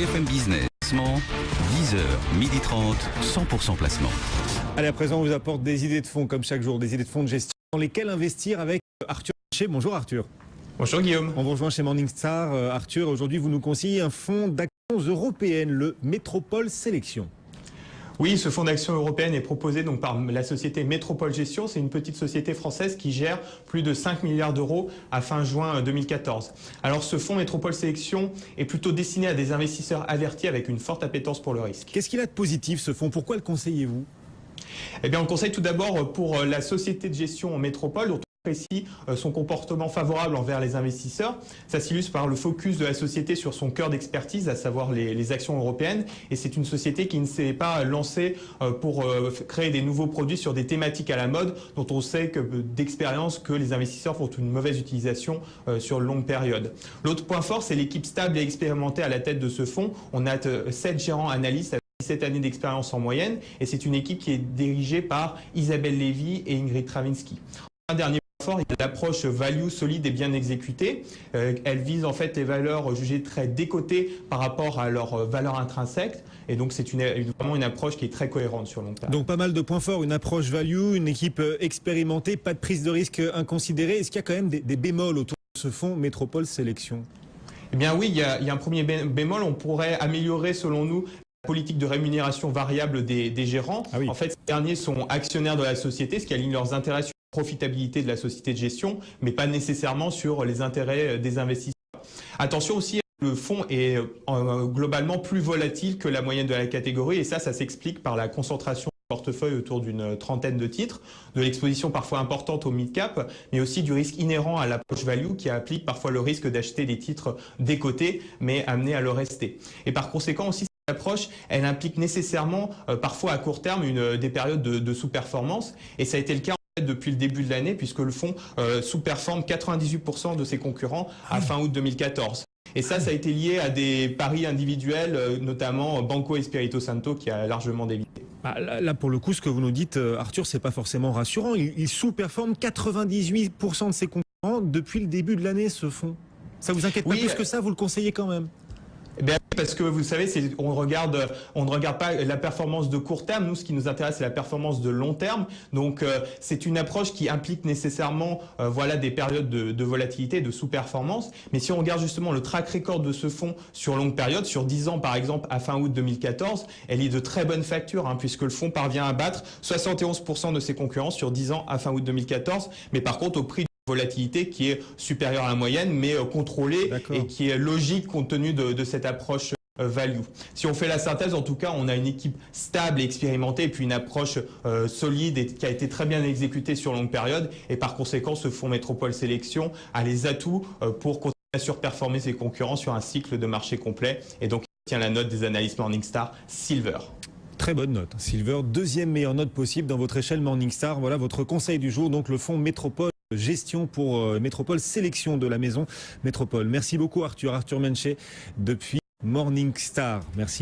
BFM Business, 10h, 12h30, 100% placement. Allez, à présent, on vous apporte des idées de fonds, comme chaque jour, des idées de fonds de gestion dans lesquelles investir avec Arthur Manché. Bonjour Arthur. Bonjour Guillaume. On vous rejoint chez Morningstar. Arthur, aujourd'hui, vous nous conseillez un fonds d'actions européennes, le Métropole Sélection. Oui, ce fonds d'action européenne est proposé donc par la société Métropole Gestion. C'est une petite société française qui gère plus de 5 milliards d'euros à fin juin 2014. Alors ce fonds Métropole Sélection est plutôt destiné à des investisseurs avertis avec une forte appétence pour le risque. Qu'est-ce qu'il a de positif ce fonds? Pourquoi le conseillez-vous? Eh bien, on conseille tout d'abord pour la société de gestion en métropole, dont on apprécie son comportement favorable envers les investisseurs. Ça s'illustre par le focus de la société sur son cœur d'expertise, à savoir les actions européennes. Et c'est une société qui ne s'est pas lancée pour créer des nouveaux produits sur des thématiques à la mode, dont on sait d'expérience que les investisseurs font une mauvaise utilisation sur une longue période. L'autre point fort, c'est l'équipe stable et expérimentée à la tête de ce fonds. On a 7 gérants analystes, 17 années d'expérience en moyenne, et c'est une équipe qui est dirigée par Isabelle Lévy et Ingrid Travinsky. Un dernier point fort, il y a l'approche value solide et bien exécutée. Elle vise en fait les valeurs jugées très décotées par rapport à leur valeur intrinsèque, et donc c'est vraiment une approche qui est très cohérente sur long terme. Donc pas mal de points forts, une approche value, une équipe expérimentée, pas de prise de risque inconsidérée. Est-ce qu'il y a quand même des bémols autour de ce fonds Métropole Sélection? Eh bien oui, il y a un premier bémol. On pourrait améliorer selon nous la politique de rémunération variable des gérants. Ah oui. En fait, ces derniers sont actionnaires de la société, ce qui aligne leurs intérêts sur la profitabilité de la société de gestion, mais pas nécessairement sur les intérêts des investisseurs. Attention aussi, le fonds est globalement plus volatile que la moyenne de la catégorie, et ça s'explique par la concentration du portefeuille autour d'une trentaine de titres, de l'exposition parfois importante au mid-cap, mais aussi du risque inhérent à l'approche value qui implique parfois le risque d'acheter des titres décotés, mais amenés à le rester. Et par conséquent aussi, approche, elle implique nécessairement, parfois à court terme, des périodes de sous-performance. Et ça a été le cas en fait, depuis le début de l'année, puisque le fonds sous-performe 98% de ses concurrents à fin août 2014. Et ça a été lié à des paris individuels, notamment Banco Espirito Santo, qui a largement dévité. Là, pour le coup, ce que vous nous dites, Arthur, c'est pas forcément rassurant. Il sous-performe 98% de ses concurrents depuis le début de l'année, ce fonds. Ça vous inquiète pas plus que ça? Vous le conseillez quand même? Eh bien, parce que vous savez, on ne regarde pas la performance de court terme. Nous, ce qui nous intéresse, c'est la performance de long terme. Donc, c'est une approche qui implique nécessairement des périodes de volatilité, de sous-performance. Mais si on regarde justement le track record de ce fonds sur longue période, sur 10 ans par exemple, à fin août 2014, elle est de très bonne facture, puisque le fonds parvient à battre 71% de ses concurrents sur 10 ans à fin août 2014. Mais par contre, au prix volatilité qui est supérieure à la moyenne, mais contrôlée et qui est logique compte tenu de cette approche value. Si on fait la synthèse, en tout cas, on a une équipe stable et expérimentée et puis une approche solide et qui a été très bien exécutée sur longue période. Et par conséquent, ce fonds Métropole Sélection a les atouts pour continuer à surperformer ses concurrents sur un cycle de marché complet. Et donc, il tient la note des analystes Morningstar Silver. Très bonne note. Silver, deuxième meilleure note possible dans votre échelle Morningstar. Voilà votre conseil du jour, donc le fonds Métropole Gestion pour Métropole Sélection de la maison Métropole. Merci beaucoup Arthur Manché depuis Morningstar. Merci.